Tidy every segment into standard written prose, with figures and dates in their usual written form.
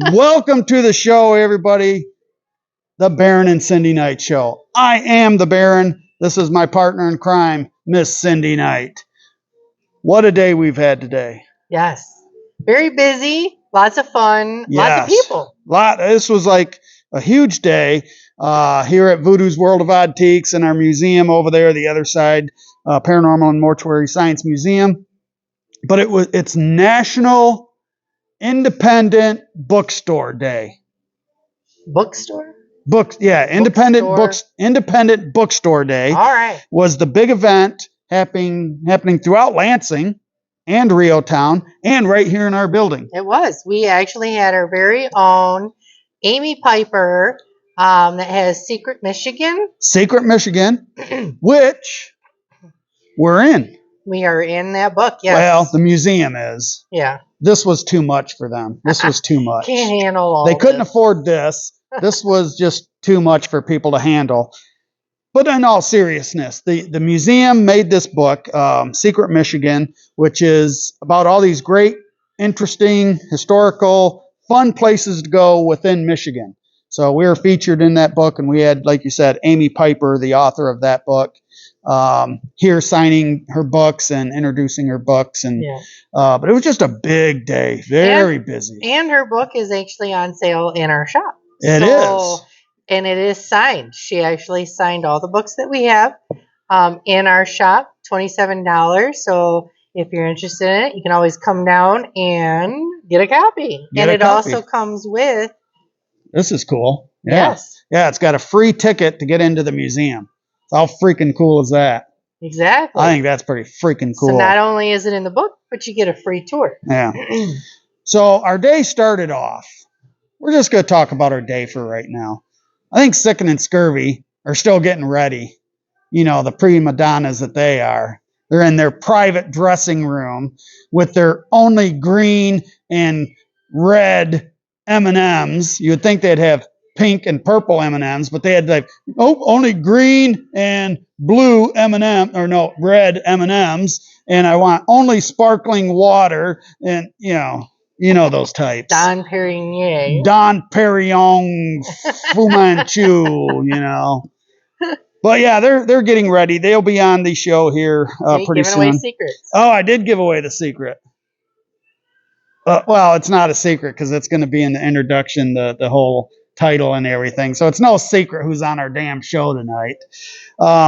Welcome to the show, everybody. The Baron and Sindee Nyte Show. I am the Baron. This is my partner in crime, Miss Sindee Nyte. What a day we've had today. Yes. Very busy. Lots of fun. Yes. Lots of people. This was like a huge day here at Voodoo's World of Antiques in our museum over there, the other side, Paranormal and Mortuary Science Museum. But it's National Independent Bookstore Day. Bookstore? Independent Bookstore Day. All right. Was the big event happening throughout Lansing and Riotown and right here in our building. It was. We actually had our very own Amy Piper that has Secret Michigan. Secret Michigan, which we're in. We are in that book, yes. Well, the museum is. Yeah. This was too much for them. This was too much. Can't handle all They couldn't afford this. This was just too much for people to handle. But in all seriousness, the museum made this book, Secret Michigan, which is about all these great, interesting, historical, fun places to go within Michigan. So we were featured in that book, and we had, like you said, Amy Piper, the author of that book, here signing her books and introducing her books. And but it was just a big day, very busy. And her book is actually on sale in our shop. It is. And it is signed. She actually signed all the books that we have in our shop, $27. So if you're interested in it, you can always come down and get a copy. Also comes with... This is cool. Yeah. Yes. Yeah, it's got a free ticket to get into the museum. How freaking cool is that? Exactly. I think that's pretty freaking cool. So not only is it in the book, but you get a free tour. Yeah. So our day started off. We're just going to talk about our day for right now. I think Sickin and Scurvy are still getting ready. You know, the prima donnas that they are. They're in their private dressing room with their only green and red M&Ms. You would think they'd have pink and purple M&Ms, but they had like, only green and blue red M&Ms. And I want only sparkling water and, you know those types. Dom Perignon, Fu Manchu, But yeah, they're getting ready. They'll be on the show here pretty soon. Away secrets. Oh, I did give away the secret. Well, it's not a secret because it's going to be in the introduction, the whole title and everything. So it's no secret who's on our damn show tonight.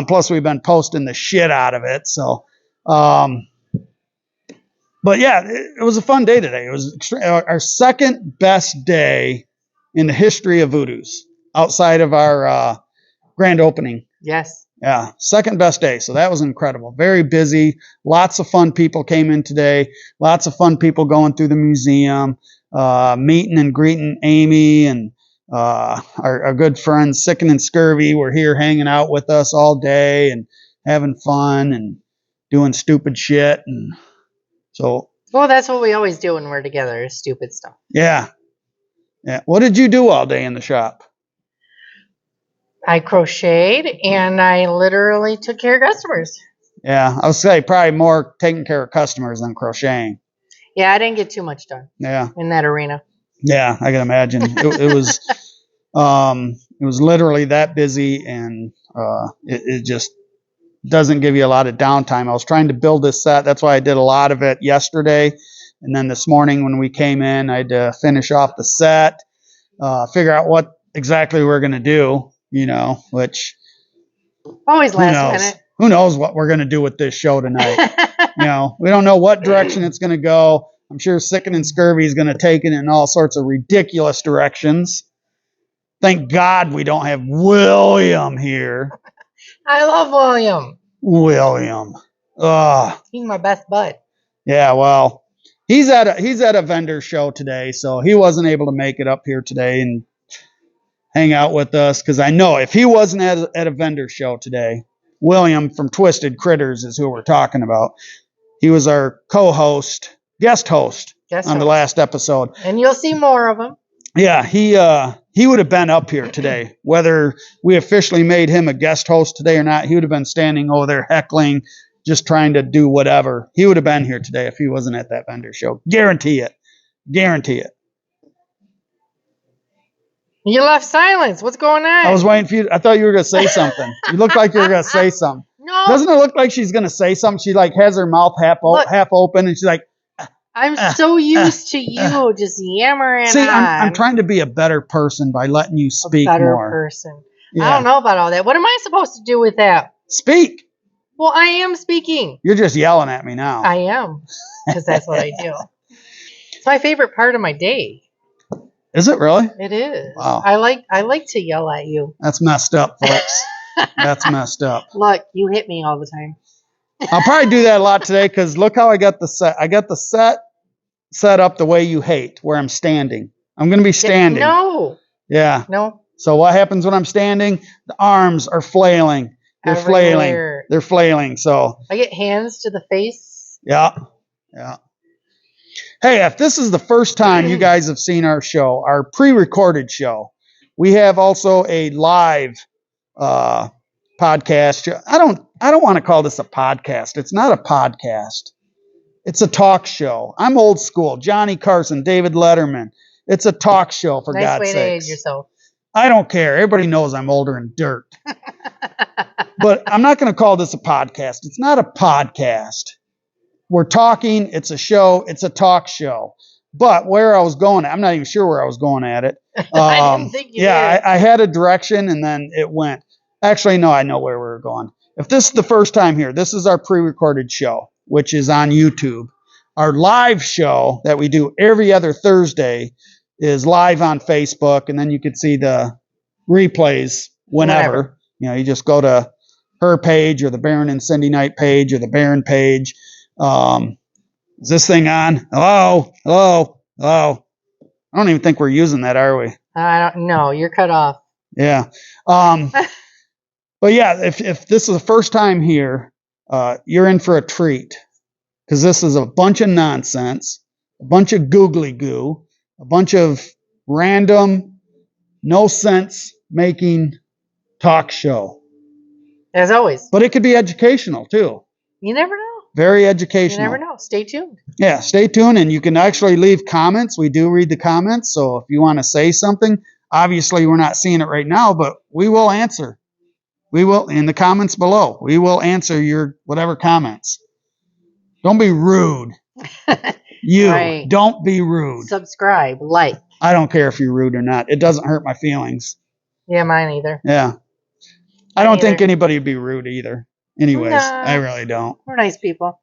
Plus, we've been posting the shit out of it. So, but yeah, it was a fun day today. It was our second best day in the history of Voodoo's outside of our grand opening. Yes. Yeah, second best day. So that was incredible. Very busy. Lots of fun people came in today. Lots of fun people going through the museum, meeting and greeting Amy and our good friends Sickin and Scurvy were here hanging out with us all day and having fun and doing stupid shit. And so. Well, that's what we always do when we're together, is stupid stuff. Yeah. Yeah. What did you do all day in the shop? I crocheted and I literally took care of customers. Yeah, I would say probably more taking care of customers than crocheting. Yeah, I didn't get too much done. Yeah. In that arena. Yeah, I can imagine. It was literally that busy, and it just doesn't give you a lot of downtime. I was trying to build this set. That's why I did a lot of it yesterday. And then this morning when we came in, I had to finish off the set, figure out what exactly we're going to do. Which always last minute. Who knows what we're going to do with this show tonight? We don't know what direction it's going to go. I'm sure Sickin and Scurvy is going to take it in all sorts of ridiculous directions. Thank God we don't have William here. I love William. William. He's my best bud. Yeah, well, he's at a vendor show today, so he wasn't able to make it up here today and hang out with us, because I know if he wasn't at a vendor show today, William from Twisted Critters is who we're talking about. He was our guest host on the last episode. And you'll see more of him. Yeah, he would have been up here today. Whether we officially made him a guest host today or not, he would have been standing over there heckling, just trying to do whatever. He would have been here today if he wasn't at that vendor show. Guarantee it. You left silence. What's going on? I was waiting for you. I thought you were going to say something. You looked like you were going to say something. No. Doesn't it look like she's going to say something? She like has her mouth half open and she's like, I'm so used to you just yammering see, on. I'm trying to be a better person by letting you speak a better more. person. Yeah. I don't know about all that. What am I supposed to do with that? Speak. Well, I am speaking. You're just yelling at me now. I am, because that's what I do. It's my favorite part of my day. Is it really? It is. Wow. I like to yell at you. That's messed up, folks. That's messed up. Look, you hit me all the time. I'll probably do that a lot today because look how I got the set. I got the set up the way you hate, where I'm standing. I'm going to be standing. No. Yeah. No. So what happens when I'm standing? The arms are flailing. They're flailing. They're flailing. So I get hands to the face. Yeah. Yeah. Hey, if this is the first time you guys have seen our show, our pre-recorded show, we have also a live podcast. I don't want to call this a podcast. It's not a podcast. It's a talk show. I'm old school. Johnny Carson, David Letterman. It's a talk show, for God's sake. Nice way to age yourself. I don't care. Everybody knows I'm older than dirt. But I'm not going to call this a podcast. It's not a podcast. We're talking. It's a show. It's a talk show. But where I was going, I'm not even sure where I was going at it. I didn't think you did. I had a direction and then it went. Actually, no, I know where we were going. If this is the first time here, this is our pre-recorded show, which is on YouTube. Our live show that we do every other Thursday is live on Facebook, and then you could see the replays whenever. You know, you just go to her page or the Baron and Sindee Nyte page or the Baron page. Is this thing on? Hello? Hello? Hello? I don't even think we're using that, are we? I don't know. You're cut off. Yeah. But yeah, if this is the first time here, you're in for a treat. Because this is a bunch of nonsense, a bunch of googly goo, a bunch of random, no sense making talk show. As always. But it could be educational too. You never know. Very educational. You never know. Stay tuned. Yeah, stay tuned, and you can actually leave comments. We do read the comments, so if you want to say something, obviously we're not seeing it right now, but we will answer. We will, in the comments below, we will answer your whatever comments. Don't be rude. You, don't be rude. Subscribe, like. I don't care if you're rude or not. It doesn't hurt my feelings. Yeah, mine either. Yeah. I don't think anybody would be rude either. Anyways, I really don't. We're nice people.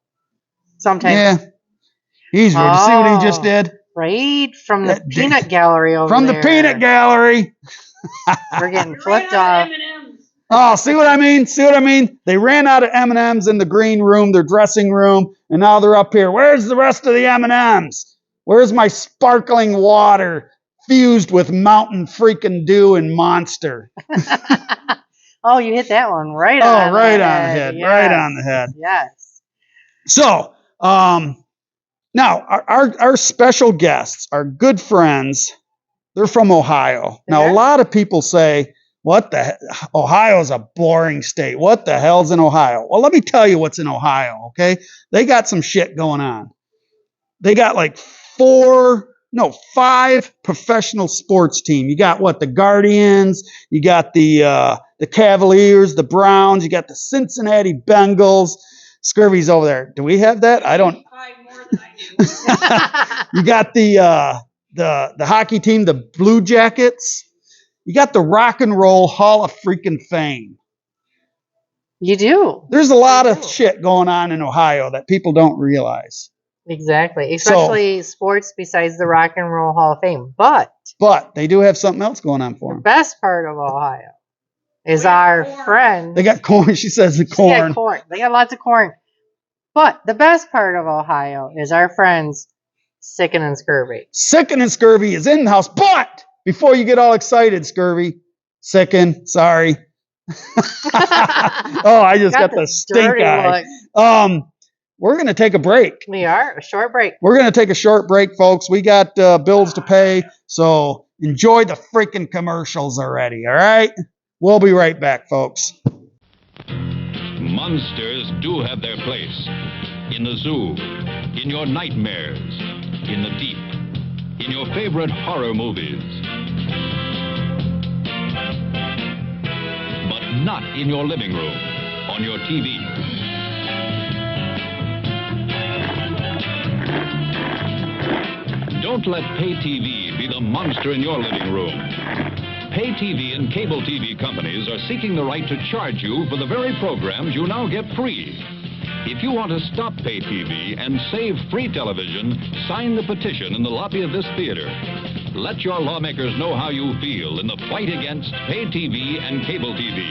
Sometimes. Yeah. He's rude. See what he just did? Right from the peanut gallery over there. From the peanut gallery. We're getting flipped off. Oh, see what I mean? See what I mean? They ran out of M&Ms in the green room, their dressing room, and now they're up here. Where's the rest of the M&Ms? Where's my sparkling water fused with Mountain freaking Dew and Monster? Oh, you hit that one right on the head. Yes. Right on the head. Yes. So, now our special guests, our good friends, they're from Ohio. Now, a lot of people say, Ohio's a boring state. What the hell's in Ohio? Well, let me tell you what's in Ohio, okay? They got some shit going on. They got like 5 professional sports teams. You got the Guardians, you got the Cavaliers, the Browns, you got the Cincinnati Bengals. Scurvy's over there. Do we have that? I don't. 5 more than I do. You got the hockey team, the Blue Jackets. You got the Rock and Roll Hall of freaking Fame. You do. There's a lot of shit going on in Ohio that people don't realize. Exactly. Especially sports besides the Rock and Roll Hall of Fame. But they do have something else going on for them. The best part of Ohio is our friend. They got corn. She says the corn. They got corn. They got lots of corn. But the best part of Ohio is our friends Sickin and Scurvy. Sickin and Scurvy is in the house. But before you get all excited, Scurvy, Sickin, sorry. Oh, I just got the stink eye. We're going to take a break. We are. A short break. We're going to take a short break, folks. We got bills to pay, so enjoy the freaking commercials already, all right? We'll be right back, folks. Monsters do have their place. In the zoo, in your nightmares, in the deep, in your favorite horror movies. not in your living room, on your TV. Don't let pay TV be the monster in your living room. Pay TV and cable TV companies are seeking the right to charge you for the very programs you now get free. If you want to stop pay TV and save free television, sign the petition in the lobby of this theater. Let your lawmakers know how you feel in the fight against pay TV and cable TV.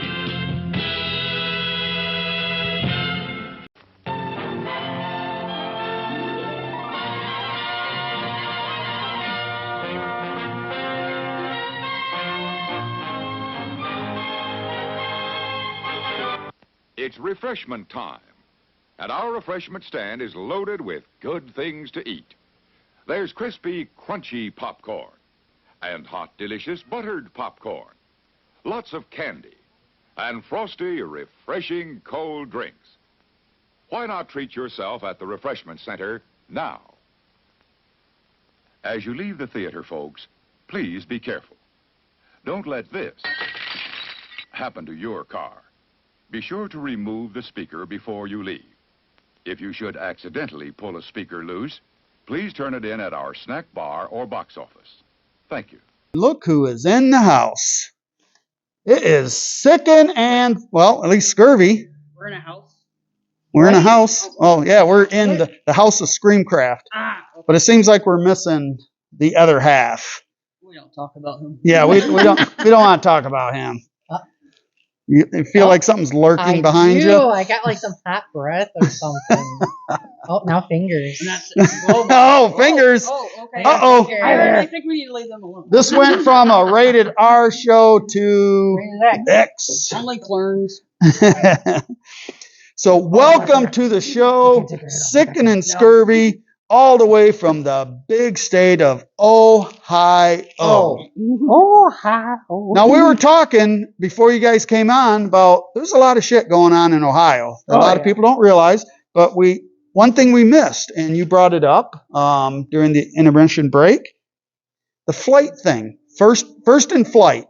It's refreshment time, and our refreshment stand is loaded with good things to eat. There's crispy, crunchy popcorn, and hot, delicious buttered popcorn, lots of candy, and frosty, refreshing cold drinks. Why not treat yourself at the refreshment center now? As you leave the theater, folks, please be careful. Don't let this happen to your car. Be sure to remove the speaker before you leave. If you should accidentally pull a speaker loose, please turn it in at our snack bar or box office. Thank you. Look who is in the house. It is Sickin and, well, at least Scurvy. We're in a house. We're in a house. Oh, yeah, we're in the house of ScreamCraft. Okay. But it seems like we're missing the other half. We don't talk about him. Yeah, we don't want to talk about him. You feel like something's lurking behind you? I got like some hot breath or something. Oh, now fingers. Oh, fingers. Oh, okay. Uh-oh. I think we need to leave them alone. This went from a rated R show to Rated X. Only clones. So welcome to the show, Sickin and Scurvy, all the way from the big state of Ohio. Ohio. Now, we were talking before you guys came on about there's a lot of shit going on in Ohio. A lot of people don't realize, but one thing we missed, and you brought it up during the intermission break, the flight thing. First in flight.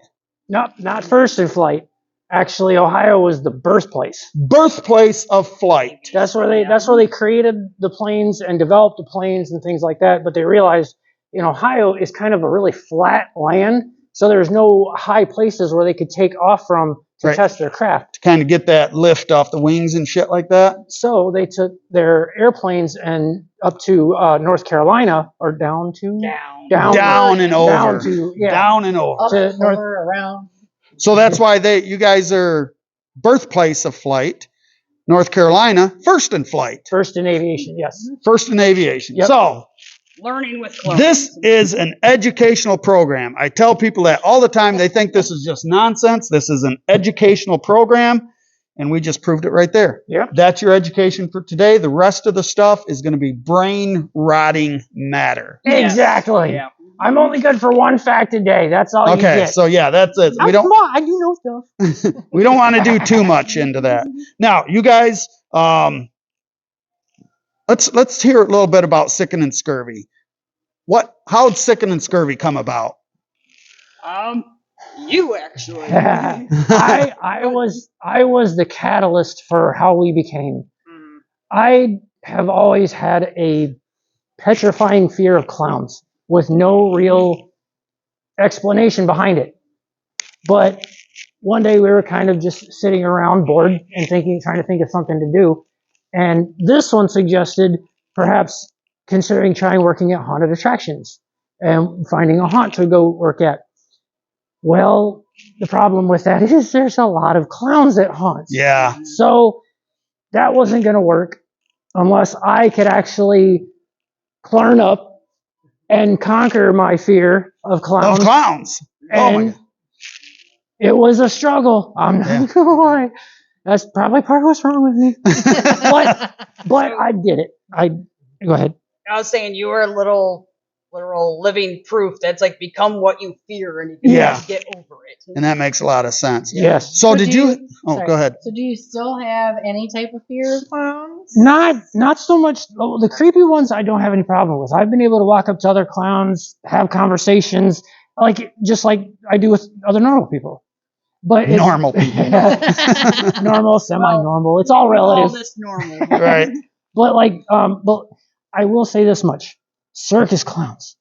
No, not first in flight. Actually, Ohio was the birthplace. Birthplace of flight. That's where they created the planes and developed the planes and things like that. But they realized in Ohio is kind of a really flat land, so there's no high places where they could take off from to test their craft. To kind of get that lift off the wings and shit like that. So they took their airplanes and up to North Carolina or down and over to North around. So that's why you guys are birthplace of flight, North Carolina, first in flight. First in aviation, yes. First in aviation. Yep. So Learning with clones. this is an educational program. I tell people that all the time. They think this is just nonsense. This is an educational program, and we just proved it right there. Yep. That's your education for today. The rest of the stuff is going to be brain-rotting matter. Exactly. Yeah. I'm only good for one fact a day. That's all you get. So yeah, that's it. I'm smart. I do know stuff. We don't want to do too much into that. Now, you guys, let's hear a little bit about Sickin and Scurvy. How did Sickin and Scurvy come about? You actually. I was the catalyst for how we became. I have always had a petrifying fear of clowns with no real explanation behind it. But one day we were kind of just sitting around bored and trying to think of something to do. And this one suggested perhaps considering trying working at haunted attractions and finding a haunt to go work at. Well, the problem with that is there's a lot of clowns at haunts. Yeah. So that wasn't going to work unless I could actually clean up and conquer my fear of clowns. Of clowns. And it was a struggle. I'm not going to lie. That's probably part of what's wrong with me. but I did it. Go ahead. I was saying you were a literal living proof that's like become what you fear and you can get over it. And that makes a lot of sense. Yes. So did you? Oh, go ahead. So do you still have any type of fear of clowns? Not so much. The creepy ones I don't have any problem with. I've been able to walk up to other clowns, have conversations, just like I do with other normal people. But Normal people. Normal, semi-normal. It's all relative. All this normal. Right. But but I will say this much: circus clowns.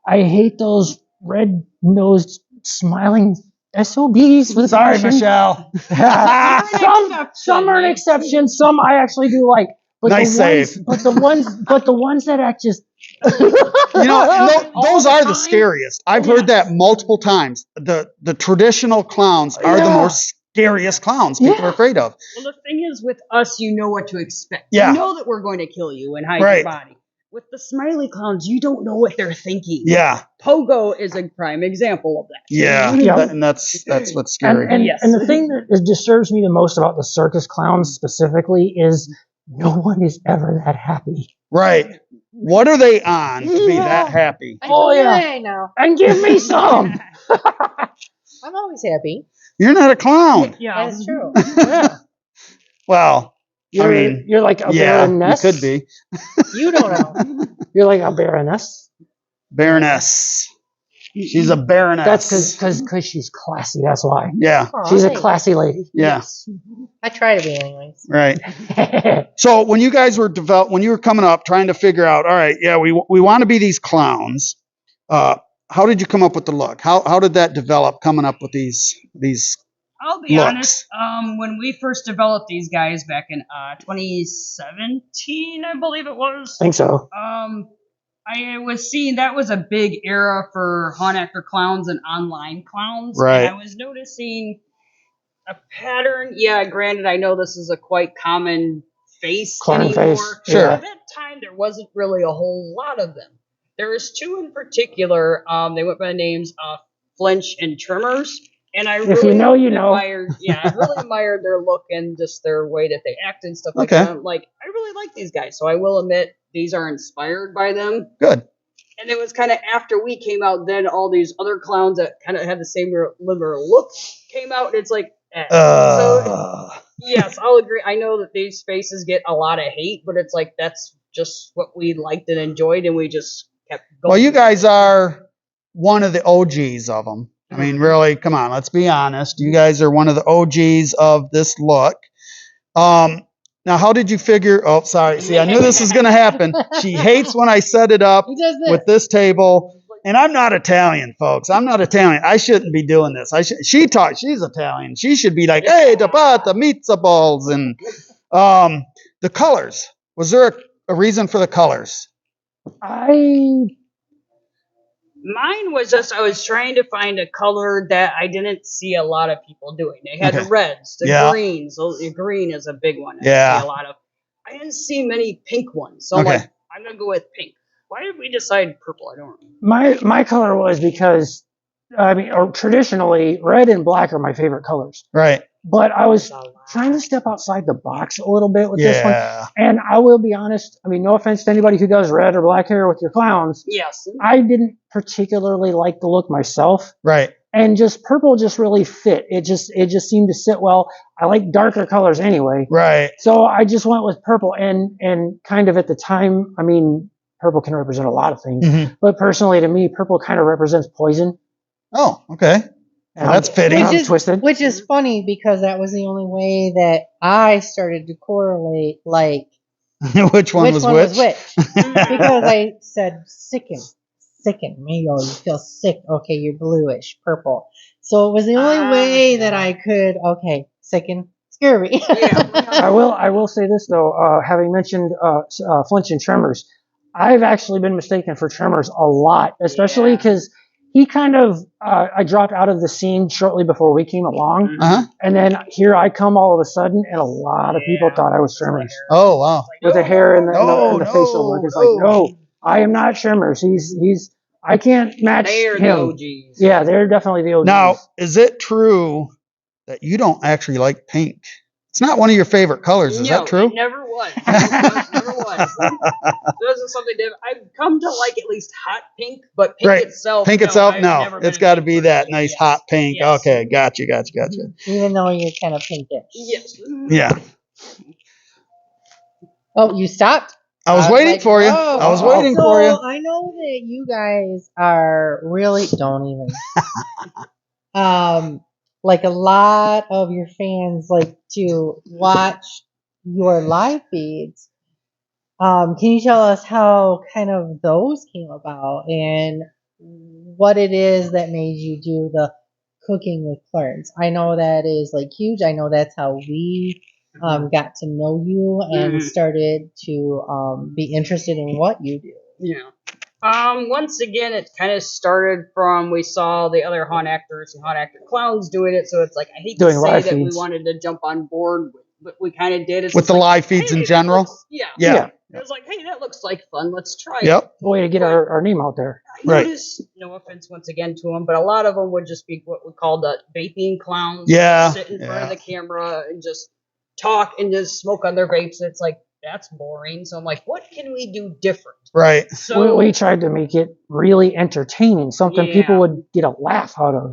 I hate those red-nosed, smiling SOBs. With Sorry, passion. Michelle. Some are an exception. Some I actually do like. But Nice save. But the ones that act just. Those are the scariest. I've heard that multiple times. The traditional clowns are the most scariest clowns people are afraid of. Well, the thing is, with us, you know what to expect. Yeah. You know that we're going to kill you and hide your body. With the smiley clowns, you don't know what they're thinking. Yeah. Pogo is a prime example of that. Yeah. And that's what's scary. And the thing that disturbs me the most about the circus clowns specifically is no one is ever that happy. Right. What are they on to be that happy? I know. And give me some. I'm always happy. You're not a clown. Yeah. That's true. Yeah. Well, You're like a baroness. you could be. You don't know. You're like a baroness. Baroness. She's a baroness. That's because she's classy. That's why. Yeah. Aw, She's a thanks. classy lady. Yeah. I try to be anyways. Right. So when you guys were when you were coming up, trying to figure out, all right, yeah, we want to be these clowns. How did you come up with the look? How did that develop? Coming up with these I'll be looks? honest. When we first developed these guys back in 2017, I believe it was. I think so. I was seeing that was a big era for haunt actor clowns and online clowns. Right. And I was noticing a pattern. Yeah, granted, I know this is a quite common face Clown anymore. face, sure. At that time, there wasn't really a whole lot of them. There was two in particular. They went by the names Flinch and Tremors. And I really you know, you know. admired, I really admired their look and just their way that they act and stuff like Okay. that. I'm like, I really like these guys, so I will admit these are inspired by them. Good. And it was kind of after we came out, then all these other clowns that kind of had the same liver look came out, and it's like, So, yes, I'll agree. I know that these faces get a lot of hate, but it's like that's just what we liked and enjoyed, and we just kept going. Well, you guys are one of the OGs of them. I mean, really, come on, let's be honest. You guys are one of the OGs of this look. Now, how did you figure? Oh, sorry. See, I knew this was going to happen. She hates when I set it up He does this. with this table. And I'm not Italian, folks. I'm not Italian. I shouldn't be doing this. She's Italian. She should be like, hey, the pizza balls. And the colors. Was there a reason for the colors? Mine was just I was trying to find a color that I didn't see a lot of people doing. They had the reds, the greens. So the green is a big one. I see a lot of. I didn't see many pink ones, so I'm like, I'm gonna go with pink. Why did we decide purple? I don't know. My color was because traditionally red and black are my favorite colors. Right. But I was trying to step outside the box a little bit with this one. And I will be honest, I mean, no offense to anybody who does red or black hair with your clowns. Yes. I didn't particularly like the look myself. Right. And just purple just really fit. It just seemed to sit well. I like darker colors anyway. Right. So I just went with purple and kind of at the time, I mean, purple can represent a lot of things. Mm-hmm. But personally to me, purple kind of represents poison. Oh, okay. Well, that's fitting. Which is funny because that was the only way that I started to correlate, like, which one was which? Because I said Sickin. Maybe you feel sick. Okay, you're bluish, purple. So it was the only way that I could, Sickin, Scurvy. I will say this, though, having mentioned Flinch and Tremors, I've actually been mistaken for Tremors a lot, especially because he kind of, I dropped out of the scene shortly before we came along. And then here I come all of a sudden, and a lot of people thought I was Tremors. Oh, wow. With the hair and the facial look. It's like, no, I am not Tremors. I can't match they're him. The OGs. Yeah, they're definitely the OGs. Now, is it true that you don't actually like pink? It's not one of your favorite colors. Is that true? It never was. Never was. This is something different. I've come to like at least hot pink, but pink itself. Pink itself, no. It's got to be that nice hot pink. Yes. Okay, gotcha. Even though you're kind of pinkish. Yes. Yeah. Oh, you stopped? I was waiting for you. I was waiting for you. I know that you guys are really, don't even. like a lot of your fans like to watch your live feeds. Can you tell us how kind of those came about and what it is that made you do the cooking with Clarence? I know that is like huge. I know that's how we got to know you and started to be interested in what you do. Yeah. Once again, it kind of started from we saw the other haunt actors and haunt actor clowns doing it, so it's like I hate to say that we wanted to jump on board, but we kind of did. It's with the live feeds in general. Yeah. It was like, hey, that looks like fun. Let's try it. Yep. Way to get our name out there. I noticed, no offense once again to them, but a lot of them would just be what we call the vaping clowns. Yeah. Sit in front of the camera and just talk and just smoke on their vapes. It's like, that's boring. So I'm like, what can we do different? Right. So we tried to make it really entertaining, something people would get a laugh out of.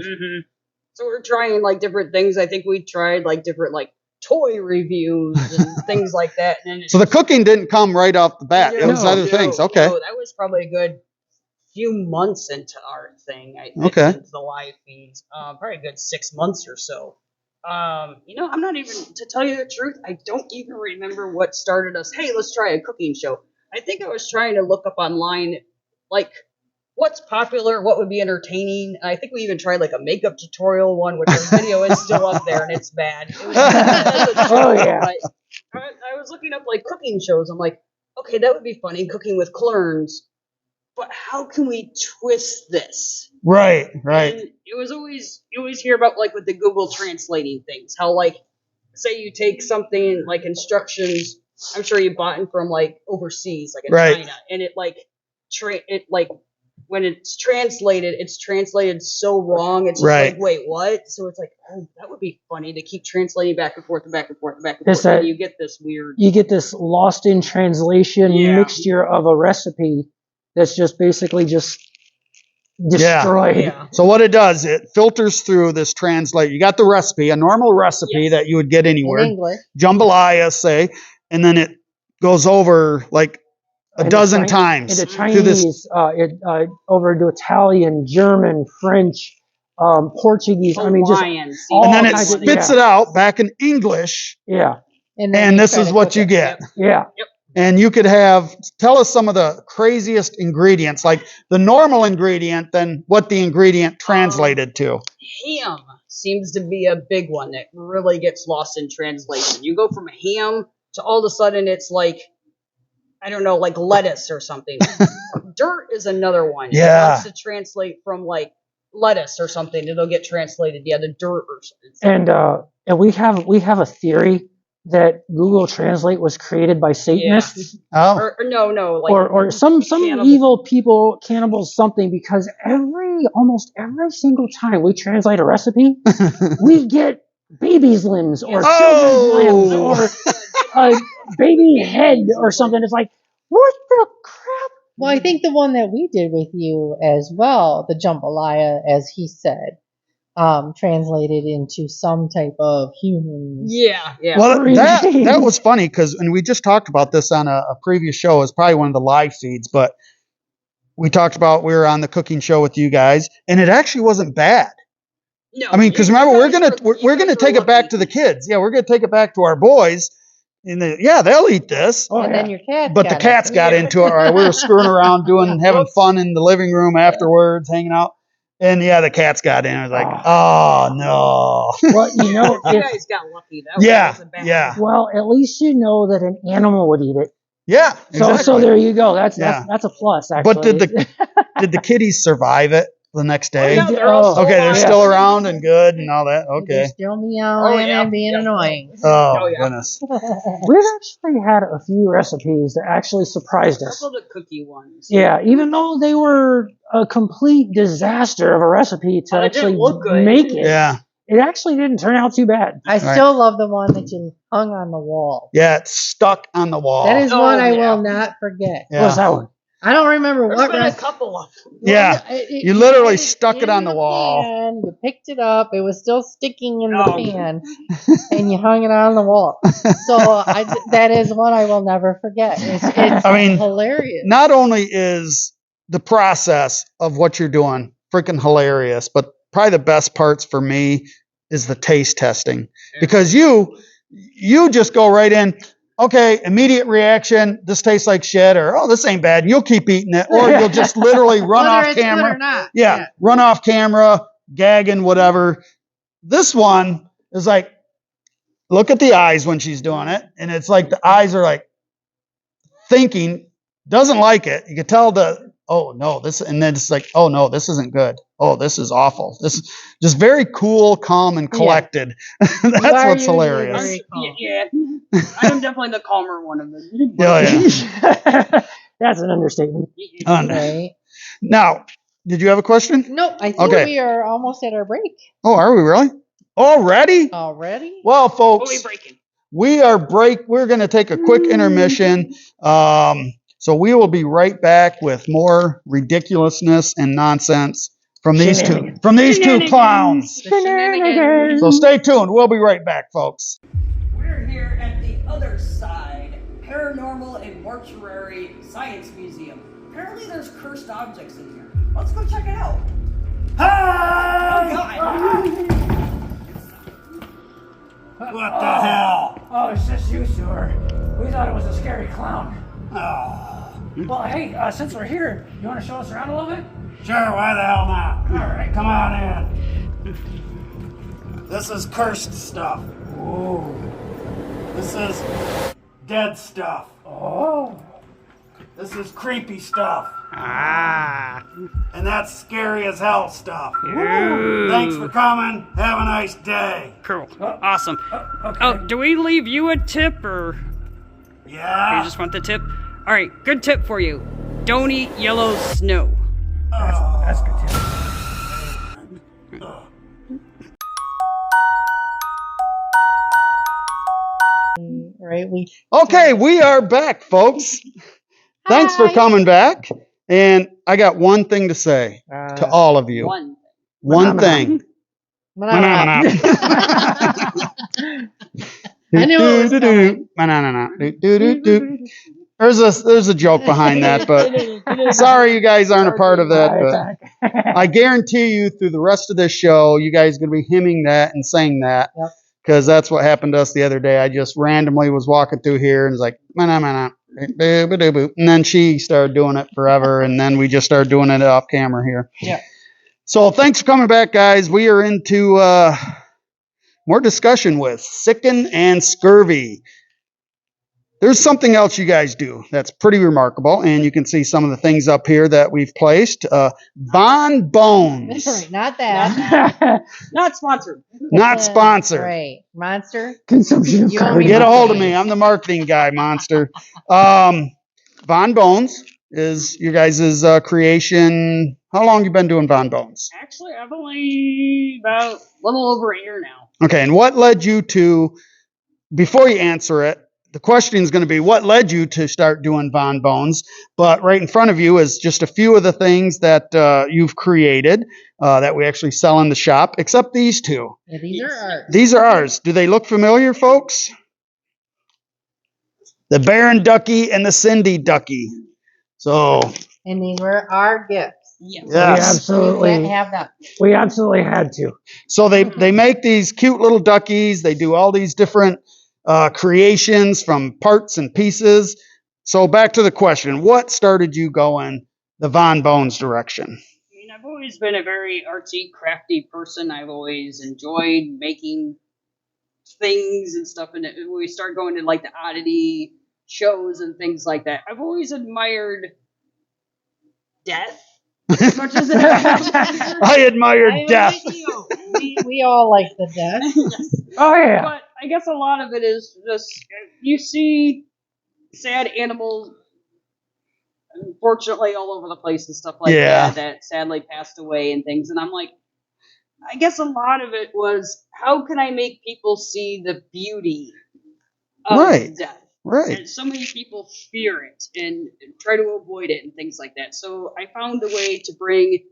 So we're trying like different things. I think we tried like different like toy reviews and things like that. And so the cooking didn't come right off the bat. It was other things. Okay. No, that was probably a good few months into our thing. I think, into the live feeds. Probably a good 6 months or so. I'm not even, to tell you the truth, I don't even remember what started us. Hey, let's try a cooking show. I think I was trying to look up online, like, what's popular, what would be entertaining. And I think we even tried like a makeup tutorial one, which our video is still up there and it's bad. It was I was looking up like cooking shows. I'm like, okay, that would be funny, cooking with Clarence. But how can we twist this? Right. And it was always, you always hear about like with the Google translating things, how like, say you take something like instructions, I'm sure you bought it from like overseas, like in China, and it like, when it's translated so wrong. It's just like, wait, what? So it's like, oh, that would be funny to keep translating back and forth and back and forth and back and forth. And you get this weird. You get this lost in translation mixture of a recipe that's just basically just destroyed. Yeah. So what it does, it filters through this translate. You got the recipe, a normal recipe that you would get anywhere. In English. Jambalaya, say, and then it goes over like a dozen times. Into Chinese, over into Italian, German, French, Portuguese. Hawaiian, and then it spits it out back in English. Yeah. And this is what you get. Yeah. And you could tell us some of the craziest ingredients, like the normal ingredient, then what the ingredient translated to. Ham seems to be a big one that really gets lost in translation. You go from ham to all of a sudden it's like, I don't know, like lettuce or something. Dirt is another one. Yeah. It wants to translate from like lettuce or something. It'll get translated, the dirt or something. And we have a theory that Google Translate was created by Satanists. Oh. Or no, like or some evil people, cannibals, something, because almost every single time we translate a recipe, we get baby's limbs or children's limbs or a baby head or something. It's like, what the crap? Well, I think the one that we did with you as well, the jambalaya, as he said, translated into some type of human. Yeah. Well, that was funny because, and we just talked about this on a previous show. It was probably one of the live feeds, but we talked about we were on the cooking show with you guys, and it actually wasn't bad. No, I mean, because remember, we're gonna take it back to the kids. Yeah, we're gonna take it back to our boys. And they'll eat this. And then your cat. But the cats got into it. Right? We were screwing around, having fun in the living room afterwards, hanging out. And the cats got in. I was like, oh no. Well, you guys got lucky. That wasn't bad. Well, at least you know that an animal would eat it. Yeah. Exactly. So there you go. That's a plus. Actually. But did the kitties survive it the next day? Oh, yeah, they're still around and good and all that. Okay. They're still meowing and being annoying. Oh goodness. We've actually had a few recipes that actually surprised us. Couple of the cookie ones. Yeah, even though they were a complete disaster of a recipe to actually make it. Yeah. It actually didn't turn out too bad. I still love the one that you hung on the wall. Yeah, it's stuck on the wall. That is one I will not forget. Yeah. What's that one? I don't remember what. There's been a couple of them. Yeah, you literally stuck it on the wall. Pan, you picked it up. It was still sticking in the pan, and you hung it on the wall. So that is one I will never forget. It's hilarious. Not only is the process of what you're doing freaking hilarious, but probably the best parts for me is the taste testing, because you just go right in. Okay, immediate reaction. This tastes like shit, or oh, this ain't bad. And you'll keep eating it, or you'll just literally run Whether off it's camera. good or not. Yeah, run off camera, gagging, whatever. This one is like, look at the eyes when she's doing it, and it's like the eyes are like thinking, doesn't like it. You can tell oh no, this, and then it's like, oh no, this isn't good. Oh, this is awful. This is just very cool, calm, and collected. That's what's hilarious. Yeah, I am definitely the calmer one of them. Yeah. That's an understatement. Right. Now, did you have a question? Nope. I think we are almost at our break. Oh, are we really? Already? Already? Well, folks, we're going to take a quick intermission. So we will be right back with more ridiculousness and nonsense from these two clowns. So stay tuned. We'll be right back, folks. We're here at the other side, Paranormal and Mortuary Science Museum. Apparently there's cursed objects in here. Let's go check it out. Hi! Oh, God. What the hell? Oh, it's just you, sir. We thought it was a scary clown. Oh. Well, hey, since we're here, you want to show us around a little bit? Sure, why the hell not? All right, Come on in. This is cursed stuff. Ooh. This is dead stuff. Oh. This is creepy stuff. Ah. And that's scary as hell stuff. Ooh. Thanks for coming. Have a nice day. Cool. Awesome. Okay. Oh, do we leave you a tip, or Yeah? you just want the tip? All right, good tip for you. Don't eat yellow snow. That's good tip. Right. Okay, we are back, folks. Thanks for coming back. And I got one thing to say to all of you. One thing. I knew it was There's a joke behind that, but sorry you guys aren't a part of that. But I guarantee you through the rest of this show, you guys are going to be hymning that and saying that, because that's what happened to us the other day. I just randomly was walking through here and was like, and then she started doing it forever, and then we just started doing it off camera here. Yeah. So thanks for coming back, guys. We are into more discussion with Sickin and Scurvy. There's something else you guys do that's pretty remarkable, and you can see some of the things up here that we've placed. Von Bones. Right, not that. Not sponsored. Not sponsored. Right. Monster. Consumption of carbon. Get a hold of me. I'm the marketing guy, Monster. Von Bones is your guys' creation. How long you been doing Von Bones? Actually, I've only about a little over a year now. Okay, and what led you to, before you answer it, the question is going to be what led you to start doing Von Bones, but right in front of you is just a few of the things that you've created that we actually sell in the shop, except these two. Yeah, these are ours. These are ours. Do they look familiar, folks? The Baron Ducky and the Sindee Ducky. So. And these were our gifts. Yes. We absolutely. You can't have them. We absolutely had to. So they make these cute little duckies. They do all these different creations from parts and pieces. So back to the question, what started you going the Von Bones direction? I mean, I've always been a very artsy, crafty person. I've always enjoyed making things and stuff. And when we start going to like the oddity shows and things like that, I've always admired death. As much as I admire death. We all like the death. Yes. Oh, yeah. But I guess a lot of it is just, you see sad animals, unfortunately, all over the place and stuff like that sadly passed away and things. And I'm like, I guess a lot of it was, how can I make people see the beauty of death? Right. And so many people fear it and try to avoid it and things like that. So I found a way to bring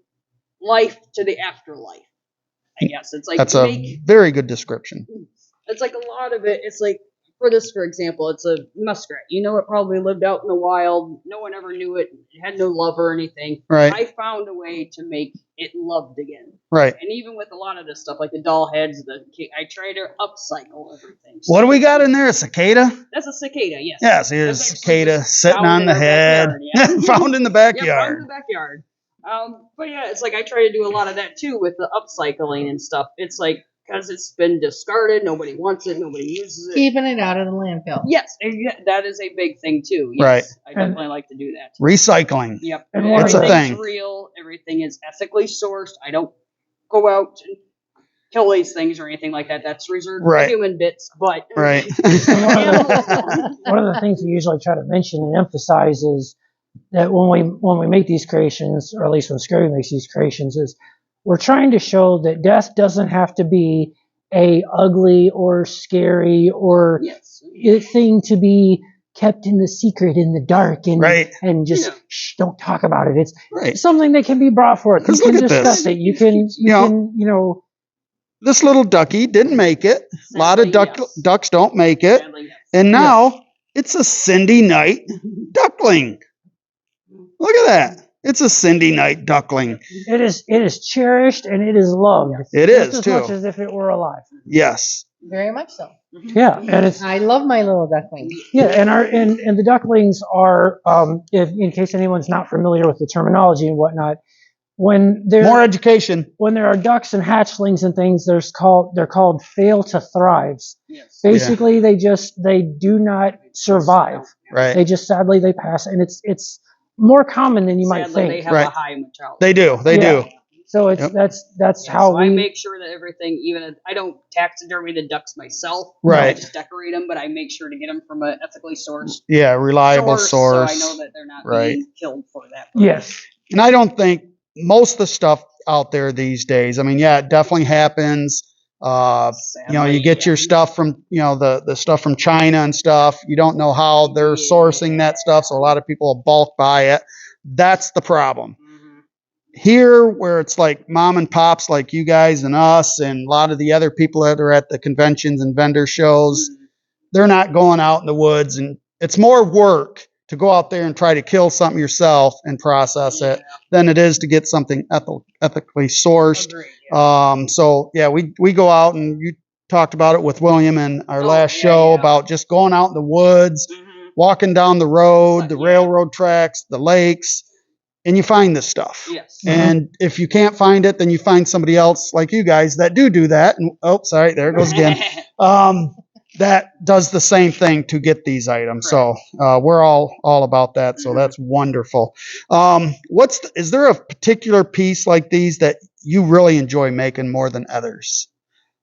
life to the afterlife. I guess it's like that's a very good description. It's like a lot of it. It's like for this, for example, it's a muskrat. You know, it probably lived out in the wild. No one ever knew it. It had no love or anything. Right. I found a way to make it loved again. Right. And even with a lot of this stuff, like the doll heads, I try to upcycle everything. What do we got in there? A cicada? That's a cicada, yes. Yeah, so here's a cicada sitting on the head. Backyard, yeah. Found in the backyard. Yeah, found in the backyard. But yeah, it's like I try to do a lot of that too with the upcycling and stuff. It's like, because it's been discarded, nobody wants it, nobody uses it. Keeping it out of the landfill. Yes, that is a big thing too. Yes, right. I definitely like to do that. Recycling. Yep. And that's a thing. Everything's real. Everything is ethically sourced. I don't go out and kill these things or anything like that. That's reserved for human bits. But right. One of the things we usually try to mention and emphasize is that when we make these creations, or at least when Scurvy makes these creations, is we're trying to show that death doesn't have to be a ugly or scary or thing to be kept in the secret in the dark and just shh, don't talk about it. It's something that can be brought forth. You can discuss it. You can this little ducky didn't make it. A lot of ducks don't make it. And now it's a Sindee Nyte duckling. Look at that. It's a Sindee Nyte duckling. It is cherished and it is loved. It is just too. as much as if it were alive. Yes. Very much so. Yeah, and I love my little ducklings. Yeah, and the ducklings are, in case anyone's not familiar with the terminology and whatnot, more education. When there are ducks and hatchlings and things, they're called fail to thrives. Yes. Basically, they do not survive. Right. They just sadly they pass, and it's more common than you might think. They have a high mortality. They do. They do. So that's how I make sure that everything, even I don't taxidermy the ducks myself. Right. I just decorate them, but I make sure to get them from an ethically sourced. Yeah, reliable source. So I know that they're not being killed for that purpose. Yes. And I don't think most of the stuff out there these days, I mean, yeah, it definitely happens. Sadly, you get your stuff from, the stuff from China and stuff. You don't know how they're sourcing that stuff. So a lot of people will bulk buy it. That's the problem. Here, where it's like mom and pops like you guys and us and a lot of the other people that are at the conventions and vendor shows, they're not going out in the woods, and it's more work to go out there and try to kill something yourself and process it than it is to get something ethically sourced. We go out, and you talked about it with William in our last show about just going out in the woods, walking down the road, the railroad tracks, the lakes, and you find this stuff. Yes. And if you can't find it, then you find somebody else like you guys that do that. And there it goes again. That does the same thing to get these items. Right. So we're all about that. So that's wonderful. Is there a particular piece like these that you really enjoy making more than others?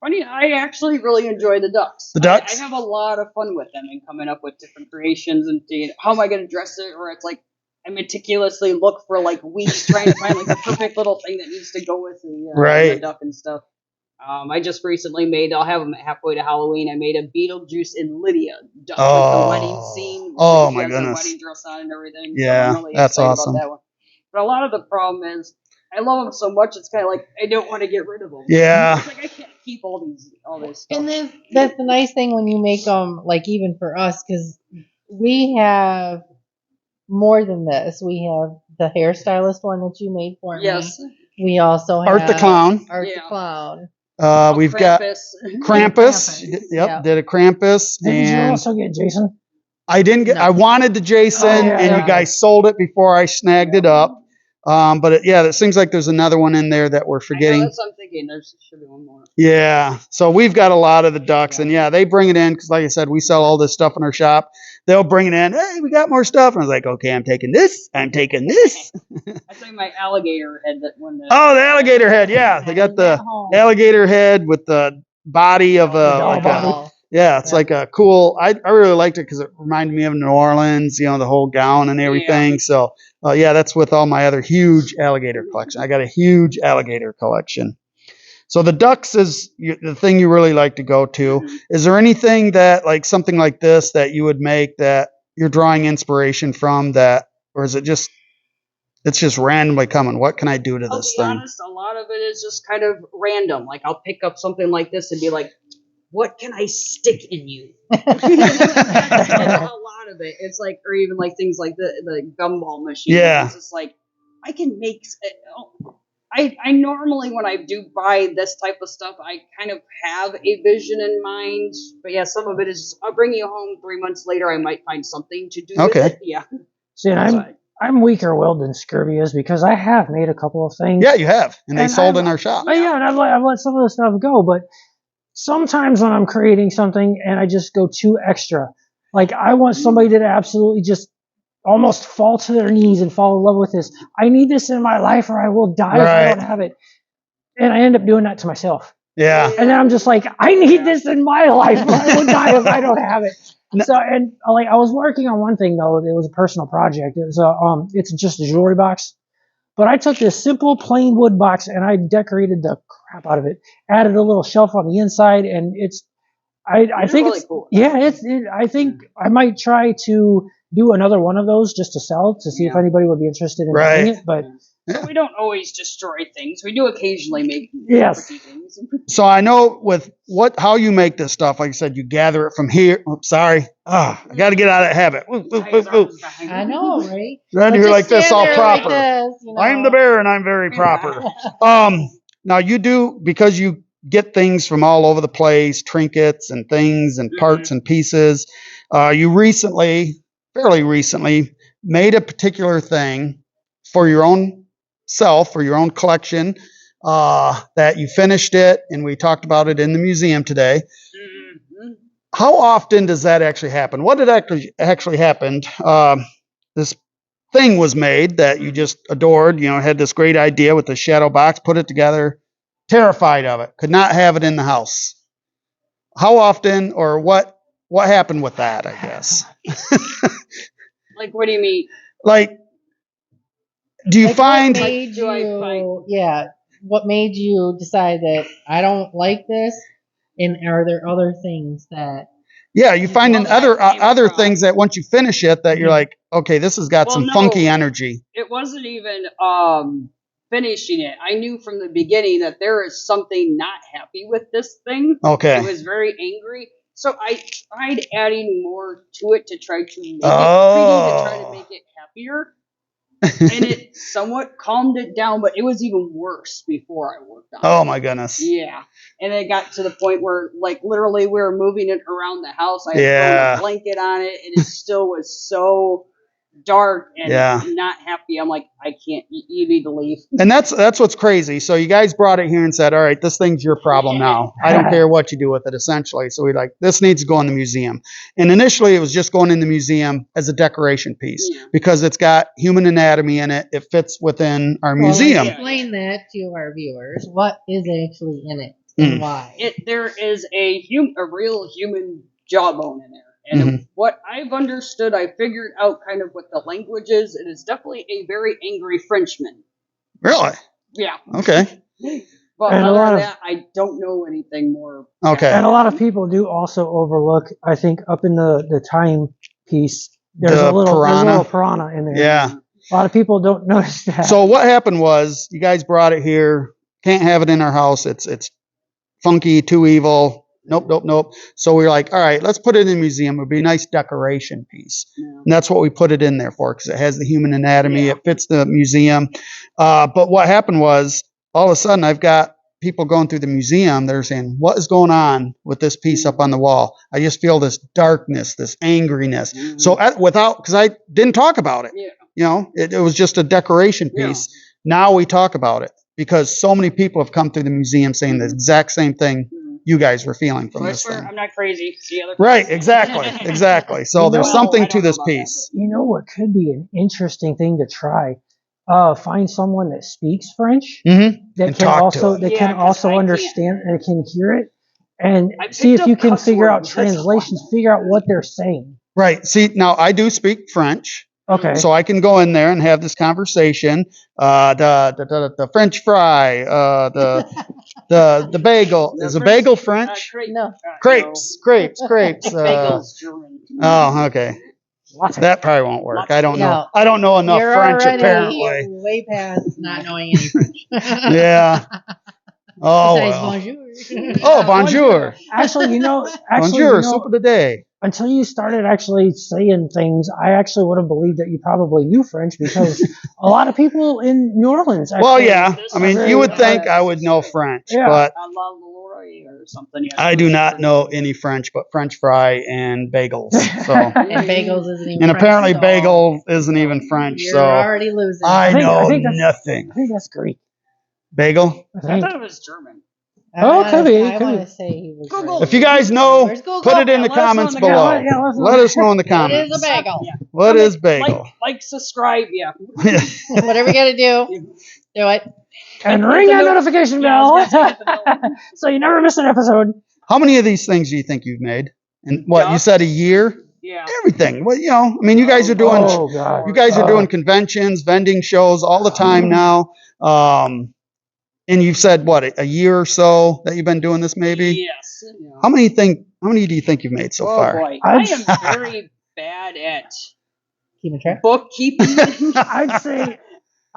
Funny, I actually really enjoy the ducks. The ducks? I have a lot of fun with them and coming up with different creations and seeing how am I going to dress it, or it's like I meticulously look for like weeks trying to find like the perfect little thing that needs to go with the duck and stuff. I just recently I'll have them halfway to Halloween. I made a Beetlejuice and Lydia duck with the wedding scene. Oh my goodness. The wedding dress on and everything. Yeah, so I'm really that's awesome. about that one. But a lot of the problem is I love them so much, it's kind of like I don't want to get rid of them. Yeah. It's like I can't keep all this stuff. And then that's the nice thing when you make them, like even for us, because we have more than this. We have the hairstylist one that you made for me. Yes. We also have Art the Clown. Art the Clown. We've Krampus. got Krampus. Yep, did a Krampus. Did you also get Jason? I didn't get. No. I wanted the Jason, you guys sold it before I snagged it up. But it seems like there's another one in there that we're forgetting. That's what I'm thinking. There should be one more. Yeah. So we've got a lot of the ducks, and they bring it in because, like I said, we sell all this stuff in our shop. They'll bring it in. Hey, we got more stuff. And I was like, okay, I'm taking this. I'm taking this. I think my alligator head the alligator head. Yeah, they got the alligator head with the body of a. It's like a cool. I really liked it because it reminded me of New Orleans. The whole gown and everything. Yeah. So that's with all my other huge alligator collection. I got a huge alligator collection. So the ducks is the thing you really like to go to. Mm-hmm. Is there anything that, like something like this, that you would make that you're drawing inspiration from, or is it just, it's just randomly coming? What can I do to this thing? I'll be honest, a lot of it is just kind of random. Like I'll pick up something like this and be like, what can I stick in you? That's like a lot of it. It's like, or even like things like the gumball machine. Yeah. It's just like, I can make. I normally, when I do buy this type of stuff, I kind of have a vision in mind. But yeah, some of it is just, I'll bring you home 3 months later. I might find something to do with it. Yeah. See, and I'm weaker willed than Scurvy is because I have made a couple of things. Yeah, you have, and they sold in our shop. Yeah, and I've let some of the stuff go, but sometimes when I'm creating something and I just go too extra, like I want somebody to absolutely just almost fall to their knees and fall in love with this. I need this in my life or I will die if I don't have it. And I end up doing that to myself. Yeah. And then I'm just like, I need this in my life or I will die if I don't have it. So, and like I was working on one thing though, it was a personal project. It was it's just a jewelry box. But I took this simple plain wood box and I decorated the crap out of it. Added a little shelf on the inside and I think really it's cool. Yeah, I think I might try to do another one of those just to sell to see if anybody would be interested in buying it. But we don't always destroy things. We do occasionally make things. So I know with how you make this stuff, like I said, you gather it from here. Oops, sorry. I got to get out of that habit. I know, right? Then you're like this, all proper. Like I'm the bear and I'm very proper. Now you do, because you get things from all over the place, trinkets and things and parts and pieces. You fairly recently, made a particular thing for your own self, for your own collection, that you finished it, and we talked about it in the museum today. How often does that actually happen? What did actually happened? This thing was made that you just adored, had this great idea with the shadow box, put it together, terrified of it, could not have it in the house. How often, or what happened with that, I guess? Like, what do you mean? Like, do you like find... What made you decide that I don't like this? And are there other things that... Yeah, you find in other things that once you finish it, that you're like, okay, this has got some funky energy. It wasn't even finishing it. I knew from the beginning that there is something not happy with this thing. Okay. It was very angry. So I tried adding more to it to try to make it pretty, to try to make it happier. And it somewhat calmed it down, but it was even worse before I worked on it. Oh my goodness. Yeah. And it got to the point where, like, literally we were moving it around the house. I had thrown a blanket on it, and it still was so dark and not happy. I'm like, I can't, you need to leave. And that's what's crazy. So you guys brought it here and said, all right, this thing's your problem now. I don't care what you do with it, essentially. So we're like, this needs to go in the museum. And initially it was just going in the museum as a decoration piece because it's got human anatomy in it. It fits within our museum. Explain that to our viewers. What is actually in it and why? There is a real human jawbone in there. And what I've understood, I figured out kind of what the language is. It is definitely a very angry Frenchman. Really? Yeah. Okay. But other than that, I don't know anything more. Okay. And a lot of people do also overlook, I think, up in the time piece, there's a little piranha in there. Yeah. A lot of people don't notice that. So what happened was, you guys brought it here. Can't have it in our house. It's funky, too evil. Nope. So we were like, all right, let's put it in the museum. It would be a nice decoration piece. Yeah. And that's what we put it in there for, because it has the human anatomy. It fits the museum. But what happened was, all of a sudden, I've got people going through the museum. They're saying, what is going on with this piece up on the wall? I just feel this darkness, this angriness. So because I didn't talk about it. Yeah. It was just a decoration piece. Now we talk about it because so many people have come through the museum saying the exact same thing you guys were feeling from this thing. I'm not crazy. Right, exactly. So there's something to this piece. You know what could be an interesting thing to try? Find someone that speaks French that can also understand and can hear it, and see if you can figure out translations, figure out what they're saying. Right. See, now I do speak French. Okay. So I can go in there and have this conversation. The French fry, the bagel. Is a bagel French? No. Crepes. Bagels German. Oh, okay. That probably won't work. I don't know. I don't know enough French, apparently. Way past not knowing any French. Yeah. Oh, Besides well. bonjour. Oh, bonjour. Actually, Bonjour, soup of the day. Until you started actually saying things, I actually would have believed that you probably knew French because a lot of people in New Orleans. Actually, Well, yeah. I mean, you would think I would know French, but or something. I do not know any French but French fry and bagels. So. And bagels isn't even And French, apparently so bagel isn't even French, You're so already losing. I know think nothing. I think that's Greek. Bagel? I thought it was German. Oh, could be. I want to say he was. Google. If you guys know, Where's Google? put it in the let us know comments in the below. comments. Yeah, let us know. Let us know in the What comments. is a bagel? Yeah. What is bagel? Like, subscribe, yeah. Whatever you got to do, do it. And ring that notification Yeah, I bell was gonna say, hit the bell. so you never miss an episode. How many of these things do you think you've made? And what, you said a year? Yeah. Everything. Well, I mean, you guys are doing Oh, God. you guys are doing conventions, vending shows all the time now. And you've said what, a year or so that you've been doing this, maybe? Yes. Yeah. How many do you think you've made so far? Boy. I am very bad at Keeping track. bookkeeping.